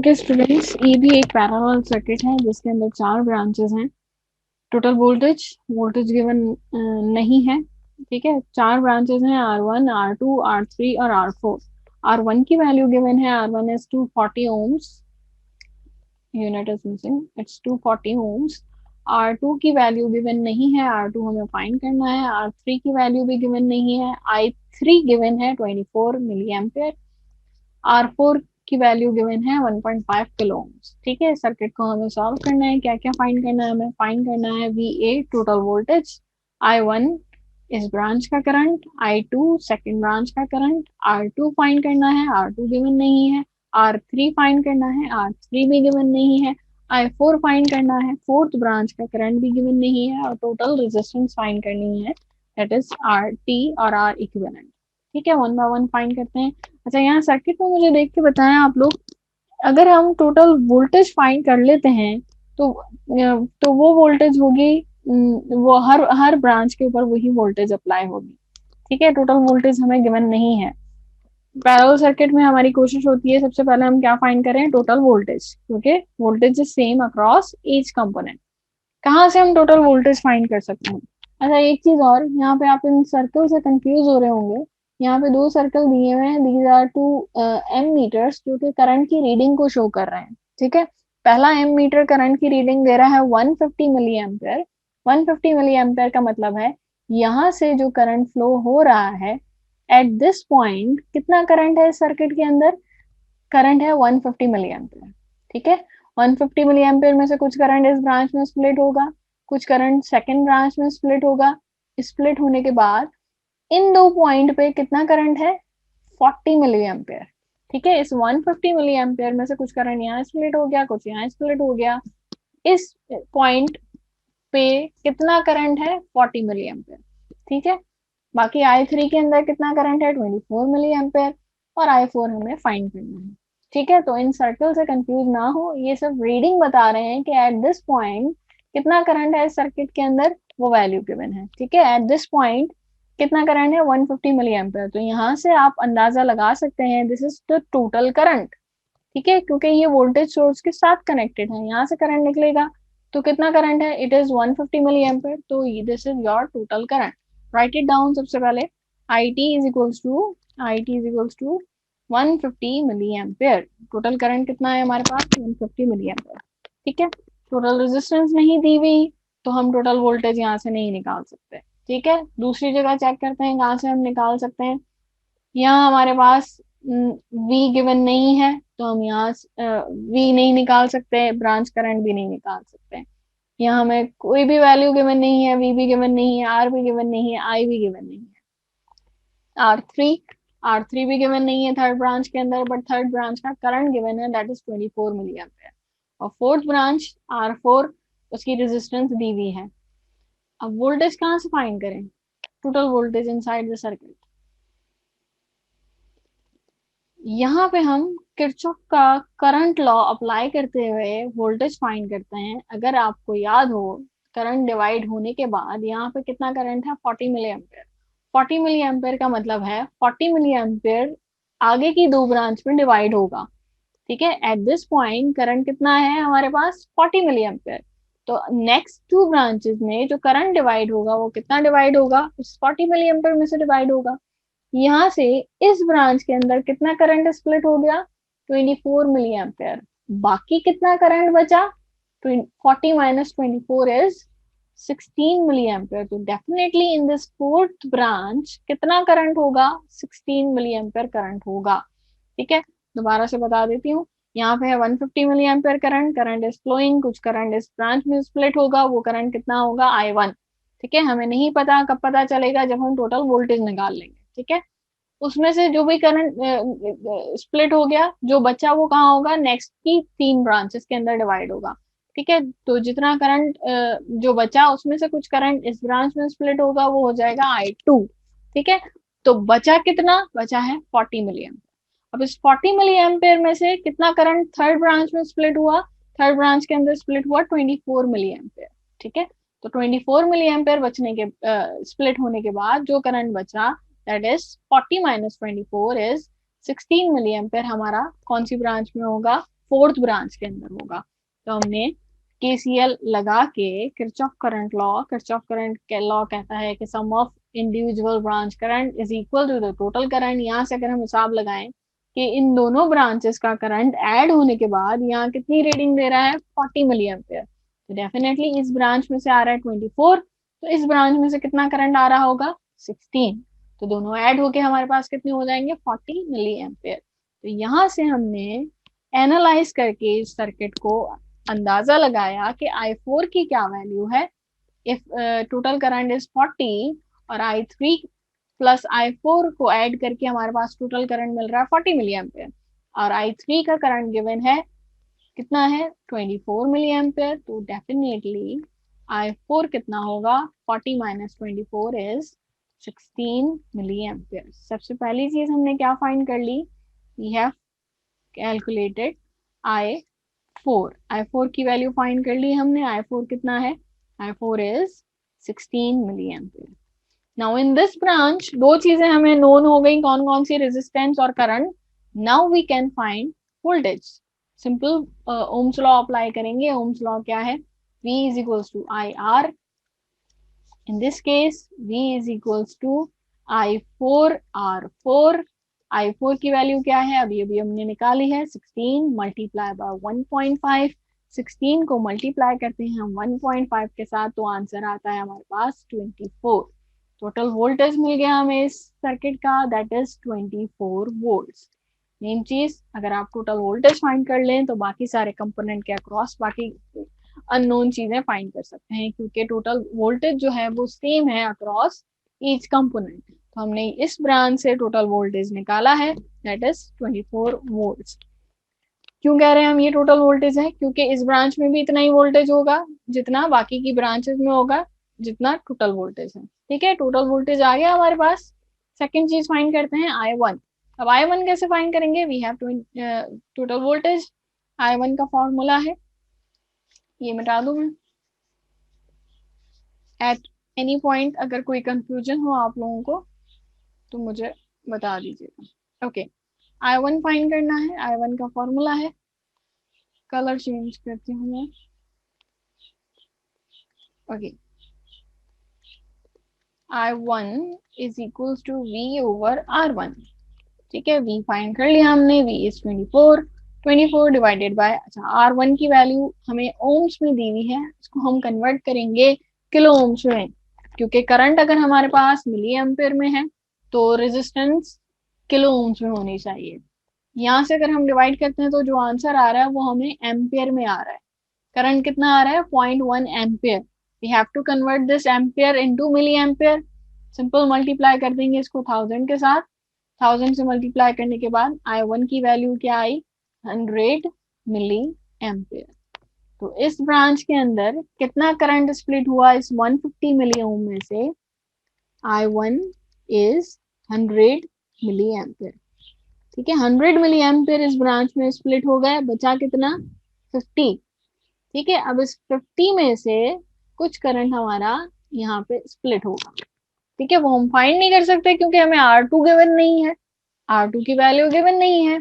Okay students, ये भी एक पैरेलल सर्किट है जिसके अंदर 4 ब्रांचेस हैं। टोटल वोल्टेज गिवन नहीं है। ठीक है, 4 ब्रांचेस हैं, R1, R2, R3 और R4। R1 की वैल्यू गिवन है, R1 is 240 ohms, unit is missing, it's 240 ohms। R2 की वैल्यू गिवन नहीं है, R2 हमें फाइंड करना है। R3 की वैल्यू भी गिवन नहीं है, I3 गिवन है 24 मिली एम्पियर। R4 की वैल्यू गिवन है 1.5 किलो ओम्स। ठीक है, सर्किट को हमें सॉल्व करना है। क्या क्या फाइंड करना है? हमें फाइंड करना है VA टोटल वोल्टेज, I1 इस ब्रांच का करंट, I2 सेकंड ब्रांच का करंट, R2 फाइंड करना है, R2 गिवन नहीं है। R3 फाइंड करना है, R3 भी गिवन नहीं है। I4 फाइंड करना है, फोर्थ ब्रांच का करंट भी गिवन नहीं है। और टोटल रेजिस्टेंस फाइंड करनी है, दैट इज RT और R इक्विवेलेंट। ठीक है, वन बाय वन फाइंड करते हैं। अच्छा, यहाँ सर्किट में मुझे देख के बताएं आप लोग, अगर हम टोटल वोल्टेज फाइंड कर लेते हैं तो वो वोल्टेज होगी, वो हर ब्रांच के ऊपर वही वोल्टेज अप्लाई होगी। ठीक है, टोटल वोल्टेज हमें गिवन नहीं है। पैरेलल सर्किट में हमारी कोशिश होती है सबसे पहले हम क्या फाइंड करें? टोटल वोल्टेज, क्योंकि voltage is same across each component. कहाँ से हम टोटल वोल्टेज फाइंड कर सकते हैं? अच्छा, एक चीज और, यहाँ पे आप इन सर्कल से कंफ्यूज हो रहे होंगे। यहाँ पे 2 सर्कल दिए हुए हैं, दीज आर 2 एम मीटर्स, जो कि करंट की रीडिंग को शो कर रहे हैं। ठीक है, पहला एम मीटर करंट की रीडिंग दे रहा है 150 मिली एम्पेयर। 150 मिली एम्पेयर का मतलब है यहाँ से जो करंट फ्लो हो रहा है, एट दिस पॉइंट कितना करंट है इस सर्किट के अंदर? करंट है 150 मिली एम्पेयर। ठीक है, 150 मिली एम्पेयर में से कुछ करंट इस ब्रांच में स्प्लिट होगा, कुछ करंट सेकेंड ब्रांच में स्प्लिट होगा। स्प्लिट होने के बाद इन दो पॉइंट पे कितना करंट है? 40 मिली एम्पेयर। ठीक है, इस 150 मिली एम्पेयर में से कुछ करंट यहाँ स्प्लिट हो गया, कुछ यहाँ स्प्लिट हो गया। इस पॉइंट पे कितना करंट है? 40 मिली एम्पेयर। ठीक है, बाकी I3 के अंदर कितना करंट है? 24 मिली एम्पेयर। और I4 हमें फाइंड करना है। ठीक है, तो इन सर्कल से कंफ्यूज ना हो, ये सब रीडिंग बता रहे हैं कि एट दिस पॉइंट कितना करंट है इस सर्किट के अंदर, वो वैल्यू गिवन है। ठीक है, एट दिस पॉइंट कितना करंट है? 150 मिली एम्पेयर। तो यहाँ से आप अंदाजा लगा सकते हैं this is the total current. ठीक है, क्योंकि ये वोल्टेज सोर्स के साथ कनेक्टेड है, यहाँ से करंट निकलेगा। तो कितना करंट है? It is 150 milli ampere. तो this is your total current. Write it down सबसे पहले। I T is equals to 150 milli ampere. Total current कितना है हमारे पास? 150 मिली एम्पेयर। ठीक है, टोटल रेजिस्टेंस नहीं दी हुई, तो हम टोटल वोल्टेज यहाँ से नहीं निकाल सकते। ठीक है, दूसरी जगह चेक करते हैं कहाँ से हम निकाल सकते हैं। यहाँ हमारे पास वी गिवन नहीं है, तो हम यहाँ वी नहीं निकाल सकते, ब्रांच करंट भी नहीं निकाल सकते। यहाँ हमें कोई भी वैल्यू गिवन नहीं है, वी भी गिवन नहीं है, आर भी गिवन नहीं है, आई भी गिवन नहीं है। R3, R3 भी गिवन नहीं है थर्ड ब्रांच के अंदर, बट थर्ड ब्रांच का करंट गिवन है, दैट इज 24 मिली एम्पेयर। और फोर्थ ब्रांच R4, उसकी रेजिस्टेंस दी हुई है। अब वोल्टेज कहाँ से फाइंड करें? Total voltage inside the circuit. यहाँ पे हम किरचॉफ का करंट लॉ अप्लाई करते हुए वोल्टेज फाइंड करते हैं। अगर आपको याद हो, करंट डिवाइड होने के बाद यहाँ पे कितना करंट है? 40 मिली एम्पेयर। 40 मिली एम्पेयर का मतलब है 40 मिली एम्पेयर आगे की 2 ब्रांच में डिवाइड होगा। ठीक है, एट दिस पॉइंट करंट कितना है हमारे पास? 40 मिली एम्पेयर। तो नेक्स्ट 2 ब्रांचेस में जो करंट डिवाइड होगा वो कितना डिवाइड होगा? उस 40 मिली एम्पेयर में से डिवाइड होगा। यहाँ से इस ब्रांच के अंदर कितना करंट स्प्लिट हो गया? 24 मिली एम्पेयर। बाकी कितना करंट बचा? 40 माइनस 24 इज 16 मिली एम्पेयर। तो definitely in this fourth branch कितना करंट होगा? 16 मिली एम्पेयर करंट होगा। ठीक है, दोबारा से बता देती हूँ। यहाँ पे है 150 मिली ampere current, current is flowing, कुछ करंट इस ब्रांच में स्प्लिट होगा, वो करंट कितना होगा? I1। ठीक है, हमें नहीं पता, कब पता चलेगा? जब हम टोटल वोल्टेज निकाल लेंगे। ठीक है, उसमें से जो भी करंट स्प्लिट हो गया, जो बचा वो कहाँ होगा? नेक्स्ट की 3 ब्रांचेस के अंदर डिवाइड होगा। ठीक है, तो जितना करंट जो बचा उसमें से कुछ करंट इस ब्रांच में स्प्लिट होगा, वो हो जाएगा I2। ठीक है, तो बचा कितना? बचा है 40 मिली एम्पेयर। अब इस 40 मिली एम्पेयर में से कितना करंट थर्ड ब्रांच में स्प्लिट हुआ? थर्ड ब्रांच के अंदर स्प्लिट हुआ 24 मिली एम्पेयर। ठीक है, तो 24 मिली एम्पेयर बचने के स्प्लिट होने के बाद जो करंट बचा, that is 40 minus 24 is 16 milli ampere. हमारा कौन सी ब्रांच में होगा? फोर्थ ब्रांच के अंदर होगा। तो हमने केसीएल लगा के किरचॉफ करंट लॉ कहता है कि sum of individual branch current is equal to the total current. यहाँ से अगर हम हिसाब लगाएं कि इन दोनों ब्रांचेस का करंट ऐड होने के बाद यहाँ कितनी रीडिंग दे रहा है 40 मिली एम्पियर, तो डेफिनेटली इस ब्रांच में से आ रहा है 24, तो इस ब्रांच में से कितना करंट आ रहा होगा 16, तो दोनों ऐड होके हमारे पास कितने हो जाएंगे 40 मिली एम्पियर। तो यहाँ से हमने एनालाइज करके इस सर्किट को अंदाजा लगाया कि I4 की क्या वैल्यू है इफ टोटल करंट इज 40 और I3 प्लस I4 को ऐड करके हमारे पास टोटल करंट मिल रहा है 40 मिली एम्पियर और I3 का करंट गिवन है कितना है 24 मिली एम्पियर। तो डेफिनेटली I4 कितना होगा 40 माइनस 24 इज 16 मिली एम्पियर। सबसे पहली चीज हमने क्या फाइंड कर ली, वी हैव कैलकुलेटेड I4 की वैल्यू फाइंड कर ली हमने। I4 कितना है, I4 is 16 milli ampere. Now in this branch दो चीजें हमें नोन हो गई, कौन कौन सी, रेजिस्टेंस और current. Now we can find voltage. Simple Ohm's law apply करेंगे। ओम्स लॉ क्या है, V is equals to IR, in this case V is equals to I4 R4। I4 की वैल्यू क्या है, अभी अभी हमने निकाली है 16 मल्टीप्लाई बाय 1.5। 16 को मल्टीप्लाई करते हैं हम 1.5 के साथ तो आंसर आता है हमारे पास 24। टोटल वोल्टेज मिल गया हमें इस सर्किट का, दैट इज 24 वोल्ट्स। मेन चीज, अगर आप टोटल वोल्टेज फाइंड कर लें तो बाकी सारे कंपोनेंट के अक्रॉस बाकी अननोन चीजें फाइंड कर सकते हैं, क्योंकि टोटल वोल्टेज जो है वो सेम है अक्रॉस ईच कंपोनेंट। तो हमने इस ब्रांच से टोटल वोल्टेज निकाला है, दैट इज 24 वोल्ट्स। क्यों कह रहे हैं हम ये टोटल वोल्टेज है, क्योंकि इस ब्रांच में भी इतना ही वोल्टेज होगा जितना बाकी की ब्रांचेस में होगा, जितना टोटल वोल्टेज है। ठीक है, टोटल वोल्टेज आ गया हमारे पास। सेकेंड चीज फाइंड करते हैं I1। अब I1 कैसे फाइंड करेंगे, we have total voltage. I1 का फॉर्मूला है, ये मिटा दूं मैं। एट एनी पॉइंट अगर कोई कंफ्यूजन हो आप लोगों को तो मुझे बता दीजिएगा। ओके, I1 फाइंड करना है। I1 का फॉर्मूला है, कलर चेंज करती हूँ मैं। Okay, I1 is equals to V over R1। ठीक है, V फाइंड कर लिया हमने, V इज 24 डिवाइडेड बाय, अच्छा R1 की वैल्यू हमें ओम्स में दी हुई है, इसको हम कन्वर्ट करेंगे किलो ओम्स में, क्योंकि करंट अगर हमारे पास मिली एम्पेयर में है तो रेजिस्टेंस किलो ओम्स में होनी चाहिए। यहाँ से अगर हम डिवाइड करते हैं तो जो आंसर आ रहा है वो हमें एम्पेयर में आ रहा है। करंट कितना आ रहा है 0.1 ampere. We have to convert this ampere into milli ampere. Simple multiply कर देंगे इसको 1000 के साथ। 1000 से मल्टीप्लाई करने के बाद I1 की वैल्यू क्या आई 100 मिली एम्पेयर। तो इस ब्रांच के अंदर कितना करंट स्प्लिट हुआ इस 150 मिली ओम में से, I1 इज 100 मिली एम्पेयर। ठीक है, 100 मिली एम्पेयर इस ब्रांच में स्प्लिट हो गए, बचा कितना 50। ठीक है, अब इस 50 में से कुछ करंट हमारा यहाँ पे स्प्लिट होगा। ठीक है, वो हम फाइंड नहीं कर सकते क्योंकि हमें R2 गिवन नहीं है, R2 की वैल्यू गिवन नहीं है।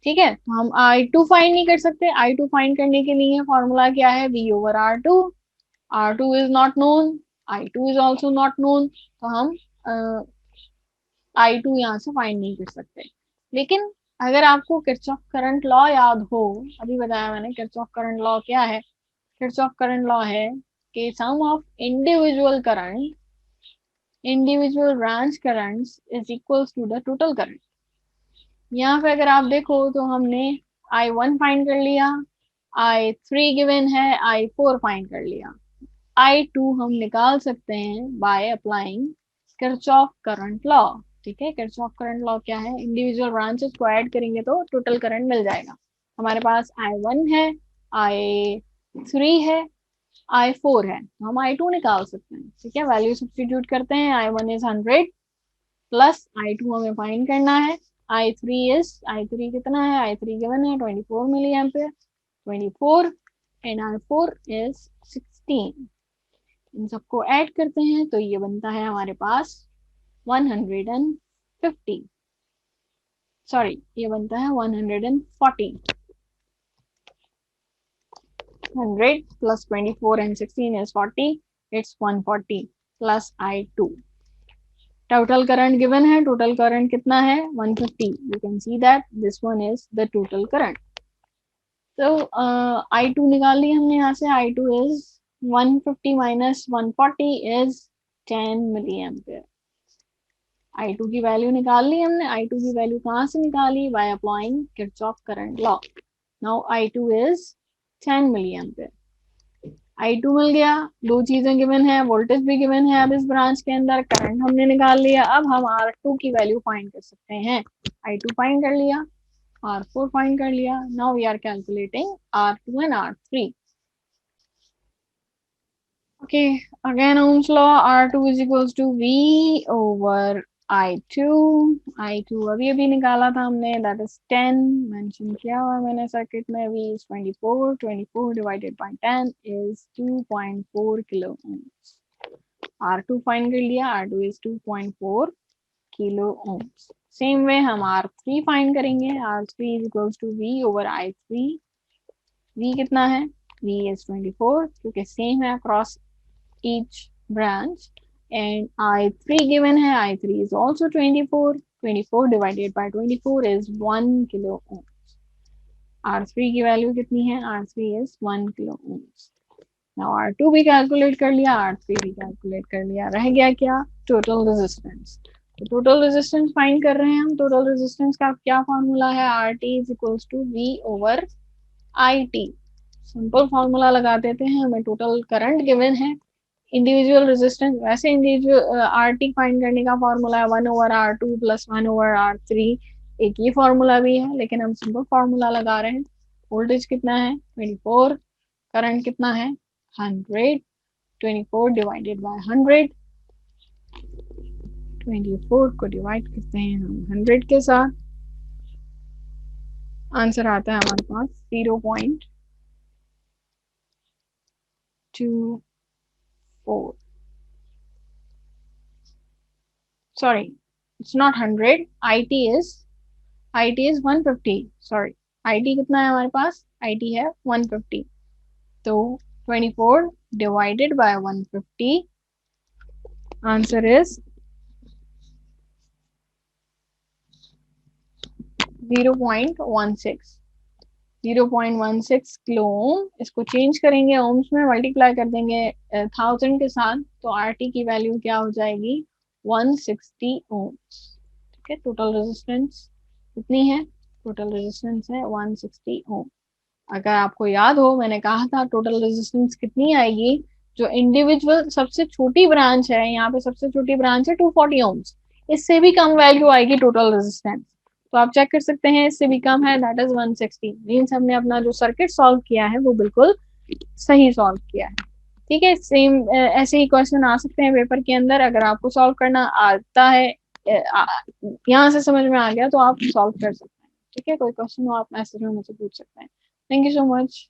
ठीक है, तो हम I2 फाइंड नहीं कर सकते। I2 फाइंड करने के लिए फॉर्मूला क्या है, V over R2। R2 is not known, I2 is also not known, तो हम I2 यहाँ से फाइंड नहीं कर सकते। लेकिन अगर आपको किरचॉफ करंट लॉ याद हो, अभी बताया मैंने किरचॉफ करंट लॉ क्या है। किरचॉफ करंट लॉ है कि sum of individual branch currents is equals to the total current. यहाँ पे अगर आप देखो तो हमने I1 फाइंड कर लिया, I3 गिवन है, I4 फाइंड कर लिया। I2 हम निकाल सकते हैं by applying Kirchhoff current law. ठीक है, किरचॉफ करंट लॉ क्या है, इंडिविजुअल ब्रांचेस को ऐड करेंगे तो टोटल करंट मिल जाएगा। हमारे पास I1 है, I3 है, I4 है, तो हम I2 निकाल सकते हैं। ठीक है, वैल्यू सब्स्टिट्यूट करते हैं। I1 इज 100 प्लस I2 हमें फाइंड करना है। I3 कितना है, I3 गिवन है 24 milli ampere, 24 and I4 is 16। इन सबको ऐड करते हैं तो ये बनता है हमारे पास 150, सॉरी ये बनता है 140। 100 plus 24 and 16 is 40. It's 140 plus I2. Total current given है. Total current कितना है? 150. You can see that this one is the total current. So I2 निकाल ली हमने यहाँ से. I2 is 150 minus 140 is 10 milliampere. I2 की वैल्यू निकाल ली हमने. I2 की वैल्यू कहाँ से निकाली? By applying Kirchhoff current law. Now I2 is 10 milliampere. I2 मिल गया. दो चीजें गिवन है, वोल्टेज भी गिवन है. अब इस ब्रांच के अंदर करंट हमने निकाल लिया. अब हम R2 की वैल्यू फाइंड कर सकते हैं. I2 फाइंड कर लिया, R4 फाइंड कर लिया. Now we are calculating R2 and R3. Okay, again Ohm's law. R2 is equals to V over I2. I2 अभी अभी निकाला था हमने, that is 10. मेंशन किया हुआ मैंने सर्किट में. V is 24. 24 divided by 10 is 2.4 kilo ohms. R2 find कर लिया. R2 is 2.4 kilo ohms. Same way हम R3 फाइंड करेंगे. R3 is equals to V over I3. V कितना है? V is 24 क्योंकि सेम है across each branch, and I3 given है. I3 is also 24. 24 divided by 24 is 1 kilo ohms. R3 की value कितनी है? R3 is 1 kilo ohms. Now R2 भी calculate कर लिया, R3 भी कैलकुलेट कर लिया. रह गया क्या? Total resistance. तो टोटल रेजिस्टेंस फाइंड कर रहे हैं हम. टोटल रेजिस्टेंस का क्या फॉर्मूला है? RT is equals to V over IT. Simple formula लगा देते हैं. हमें टोटल करंट गिवन है. इंडिविजुअल रेजिस्टेंस, वैसे इंडिविजुअल आरटी फाइंड करने का फॉर्मूला है 1 over R2 plus 1 over R3. एक ये फॉर्मूला भी है, लेकिन हम सिंपल फॉर्मूला लगा रहे हैं. वोल्टेज कितना है? 24. करंट कितना है? 100. 24 डिवाइडेड बाय 100. 24 को डिवाइड करते हैं हम 100 के साथ. आंसर आता है हमारे पास 0.24. Sorry, it's not 100. IT is 150. Sorry, IT कितना है हमारे पास? IT है 150. तो 24 divided by 150. Answer is 0.16. 0.16 kilo ohm. इसको चेंज करेंगे ओम्स में, मल्टीप्लाई कर देंगे 1000 के साथ, तो RT की वैल्यू क्या हो जाएगी? 160 ओम्स. ठीक है. टोटल रेजिस्टेंस कितनी है? टोटल रेजिस्टेंस है 160 ओम. अगर आपको याद हो, मैंने कहा था टोटल रेजिस्टेंस कितनी आएगी. जो इंडिविजुअल सबसे छोटी ब्रांच है, यहाँ पे सबसे छोटी ब्रांच है 240 ओम्स. इससे भी कम वैल्यू आएगी टोटल रेजिस्टेंस. तो आप चेक कर सकते हैं, इससे भी कम है, दैट इज 160. मीन्स हमने अपना जो सर्किट सॉल्व किया है वो बिल्कुल सही सॉल्व किया है. ठीक है. सेम ऐसे ही क्वेश्चन आ सकते हैं पेपर के अंदर. अगर आपको सॉल्व करना आता है, यहाँ से समझ में आ गया, तो आप सॉल्व कर सकते हैं. ठीक है. कोई क्वेश्चन हो आप मैसेज में मुझे पूछ सकते हैं. Thank you so much.